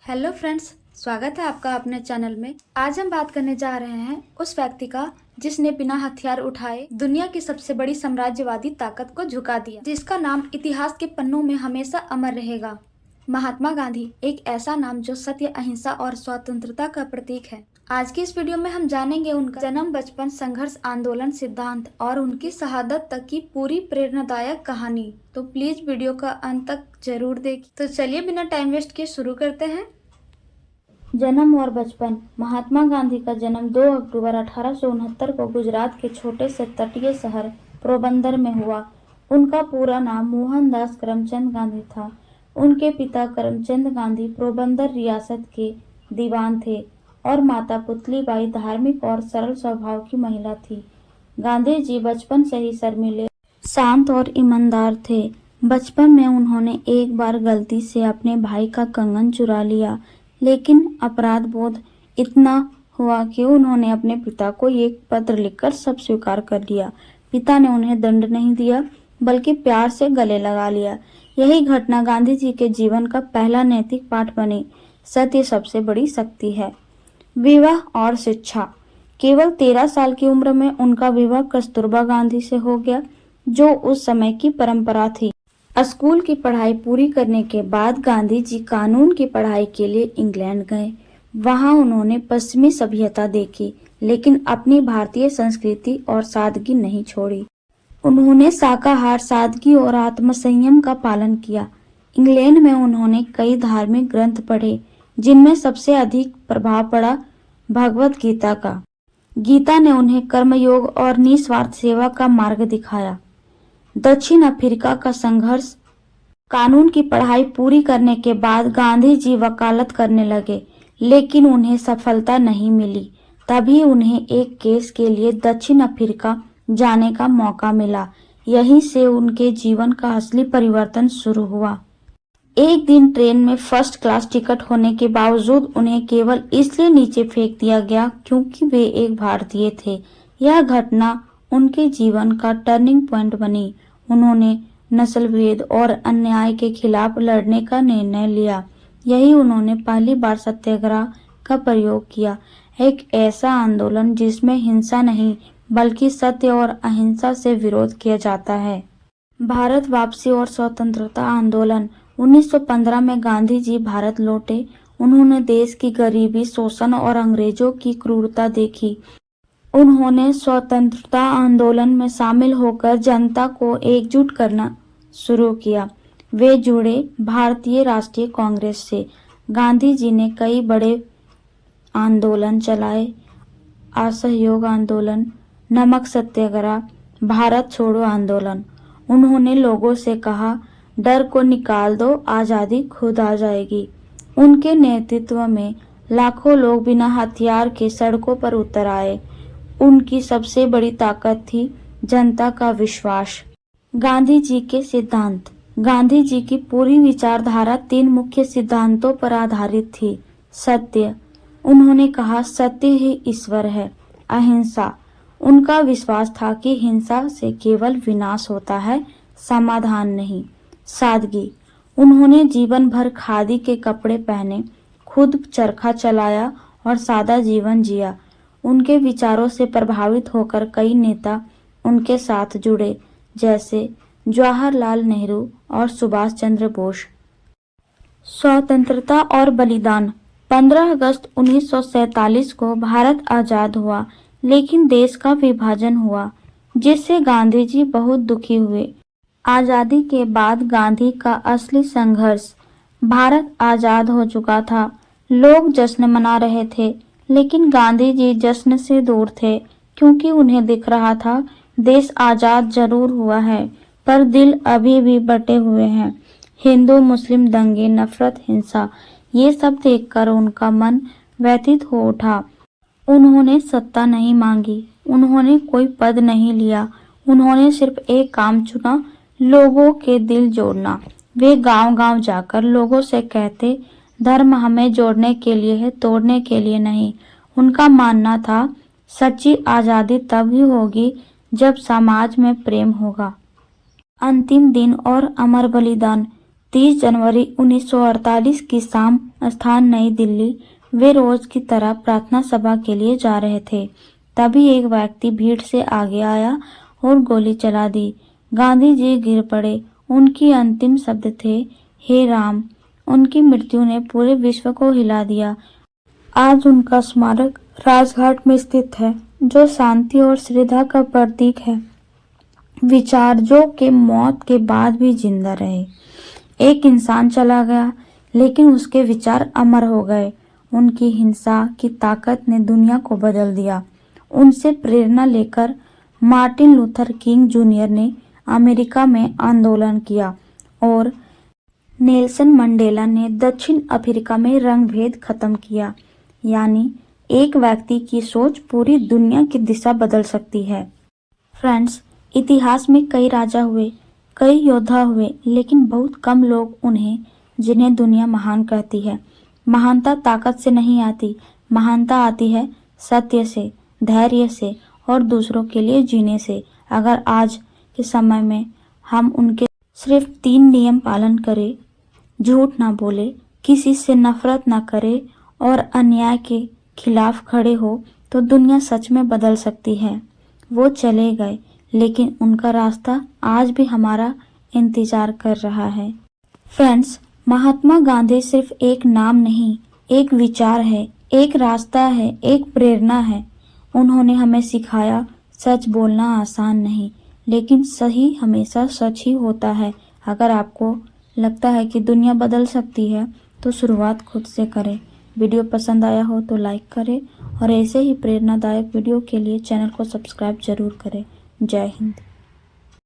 Hello friends, स्वागत है आपका अपने चैनल में। आज हम बात करने जा रहे हैं उस व्यक्ति का जिसने बिना हथियार उठाए दुनिया की सबसे बड़ी साम्राज्यवादी ताकत को झुका दिया, जिसका नाम इतिहास के पन्नों में हमेशा अमर रहेगा। महात्मा गांधी, एक ऐसा नाम जो सत्य, अहिंसा और स्वतंत्रता का प्रतीक है। आज की इस वीडियो में हम जानेंगे उनका जन्म, बचपन, संघर्ष, आंदोलन, सिद्धांत और उनकी शहादत तक की पूरी प्रेरणादायक कहानी। तो प्लीज वीडियो का अंत तक जरूर देखिए। तो चलिए बिना टाइम वेस्ट किए शुरू करते हैं। जन्म और बचपन। महात्मा गांधी का जन्म 2 अक्टूबर 1869 को गुजरात के छोटे से तटीय शहर पोरबंदर में हुआ। उनका पूरा नाम मोहनदास करमचंद गांधी था। उनके पिता करमचंद गांधी पोरबंदर रियासत के दीवान थे और माता पुतलीबाई धार्मिक और सरल स्वभाव की महिला थी। गांधी जी बचपन से ही शर्मीले, शांत और ईमानदार थे। बचपन में उन्होंने एक बार गलती से अपने भाई का कंगन चुरा लिया, लेकिन अपराध बोध इतना हुआ कि उन्होंने अपने पिता को एक पत्र लिखकर सब स्वीकार कर लिया। पिता ने उन्हें दंड नहीं दिया, बल्कि प्यार से गले लगा लिया। यही घटना गांधी जी के जीवन का पहला नैतिक पाठ बनी। सत्य सबसे बड़ी शक्ति है। विवाह और शिक्षा। केवल 13 साल की उम्र में उनका विवाह कस्तूरबा गांधी से हो गया, जो उस समय की परंपरा थी। स्कूल की पढ़ाई पूरी करने के बाद गांधी जी कानून की पढ़ाई के लिए इंग्लैंड गए। वहां उन्होंने पश्चिमी सभ्यता देखी, लेकिन अपनी भारतीय संस्कृति और सादगी नहीं छोड़ी। उन्होंने शाकाहार, सादगी और आत्मसंयम का पालन किया। इंग्लैंड में उन्होंने कई धार्मिक ग्रंथ पढ़े, जिनमें सबसे अधिक प्रभाव पड़ा भगवत गीता का। गीता ने उन्हें कर्मयोग और निस्वार्थ सेवा का मार्ग दिखाया। दक्षिण अफ्रीका का संघर्ष। कानून की पढ़ाई पूरी करने के बाद गांधी जी वकालत करने लगे, लेकिन उन्हें सफलता नहीं मिली। तभी उन्हें एक केस के लिए दक्षिण अफ्रीका जाने का मौका मिला। यहीं से उनके जीवन का असली परिवर्तन शुरू हुआ। एक दिन ट्रेन में फर्स्ट क्लास टिकट होने के बावजूद उन्हें केवल इसलिए नीचे फेंक दिया गया क्योंकि वे एक भारतीय थे। यह घटना उनके जीवन का टर्निंग पॉइंट बनी। उन्होंने नस्लभेद और अन्याय के खिलाफ लड़ने का निर्णय लिया। यही उन्होंने पहली बार सत्याग्रह का प्रयोग किया, एक ऐसा आंदोलन जिसमें हिंसा नहीं बल्कि सत्य और अहिंसा से विरोध किया जाता है। भारत वापसी और स्वतंत्रता आंदोलन। 1915 में गांधी जी भारत लौटे। उन्होंने देश की गरीबी, शोषण और अंग्रेजों की क्रूरता देखी। उन्होंने स्वतंत्रता आंदोलन में शामिल होकर जनता को एकजुट करना शुरू किया। वे जुड़े भारतीय राष्ट्रीय कांग्रेस से। गांधी जी ने कई बड़े आंदोलन चलाए। असहयोग आंदोलन, नमक सत्याग्रह, भारत छोड़ो आंदोलन। उन्होंने लोगों से कहा, डर को निकाल दो, आजादी खुद आ जाएगी। उनके नेतृत्व में लाखों लोग बिना हथियार के सड़कों पर उतर आए। उनकी सबसे बड़ी ताकत थी जनता का विश्वास। गांधी जी के सिद्धांत। गांधी जी की पूरी विचारधारा 3 मुख्य सिद्धांतों पर आधारित थी। सत्य। उन्होंने कहा, सत्य ही ईश्वर है। अहिंसा। उनका विश्वास था कि हिंसा से केवल विनाश होता है, समाधान नहीं। सादगी। उन्होंने जीवन भर खादी के कपड़े पहने, खुद चरखा चलाया और सादा जीवन जिया। उनके विचारों से प्रभावित होकर कई नेता उनके साथ जुड़े, जैसे जवाहरलाल नेहरू और सुभाष चंद्र बोस। स्वतंत्रता और बलिदान। 15 अगस्त 1947 को भारत आजाद हुआ, लेकिन देश का विभाजन हुआ, जिससे गांधी जी बहुत दुखी हुए। आजादी के बाद गांधी का असली संघर्ष। भारत आजाद हो चुका था, लोग जश्न मना रहे थे, लेकिन गांधी जी जश्न से दूर थे, क्योंकि उन्हें दिख रहा था देश आजाद जरूर हुआ है, पर दिल अभी भी बटे हुए हैं। हिंदू मुस्लिम दंगे, नफरत, हिंसा, ये सब देखकर उनका मन व्यथित हो उठा। उन्होंने सत्ता नहीं मांगी, उन्होंने कोई पद नहीं लिया, उन्होंने सिर्फ एक काम चुना, लोगों के दिल जोड़ना। वे गांव-गांव जाकर लोगों से कहते, धर्म हमें जोड़ने के लिए है, तोड़ने के लिए नहीं। उनका मानना था, सच्ची आजादी तभी होगी जब समाज में प्रेम होगा। अंतिम दिन और अमर बलिदान। 30 जनवरी 1948 की शाम स्थान नई दिल्ली वे रोज की तरह प्रार्थना सभा के लिए जा रहे थे। तभी एक व्यक्ति भीड़ से आगे आया और गोली चला दी। गांधी जी गिर पड़े। उनकी अंतिम शब्द थे, हे राम। उनकी मृत्यु ने पूरे विश्व को हिला दिया। आज उनका स्मारक राजघाट में स्थित है, जो शांति और श्रद्धा का प्रतीक है। विचार जो के मौत के बाद भी जिंदा रहे। एक इंसान चला गया, लेकिन उसके विचार अमर हो गए। उनकी हिंसा की ताकत ने दुनिया को बदल दिया। उनसे प्रेरणा लेकर मार्टिन लूथर किंग जूनियर ने अमेरिका में आंदोलन किया और नेल्सन मंडेला ने दक्षिण अफ्रीका में रंगभेद खत्म किया। यानी एक व्यक्ति की सोच पूरी दुनिया की दिशा बदल सकती है। फ्रेंड्स, इतिहास में कई राजा हुए, कई योद्धा हुए, लेकिन बहुत कम लोग उन्हें जिन्हें दुनिया महान कहती है। महानता ताकत से नहीं आती, महानता आती है सत्य से, धैर्य से और दूसरों के लिए जीने से। अगर आज के समय में हम उनके सिर्फ 3 नियम पालन करें, झूठ ना बोले, किसी से नफरत ना करे और अन्याय के खिलाफ खड़े हो, तो दुनिया सच में बदल सकती है। वो चले गए, लेकिन उनका रास्ता आज भी हमारा इंतजार कर रहा है। फ्रेंड्स, महात्मा गांधी सिर्फ एक नाम नहीं, एक विचार है, एक रास्ता है, एक प्रेरणा है। उन्होंने हमें सिखाया, सच बोलना आसान नहीं, लेकिन सही हमेशा सच ही होता है। अगर आपको लगता है कि दुनिया बदल सकती है, तो शुरुआत खुद से करें। वीडियो पसंद आया हो तो लाइक करें और ऐसे ही प्रेरणादायक वीडियो के लिए चैनल को सब्सक्राइब जरूर करें। जय हिंद।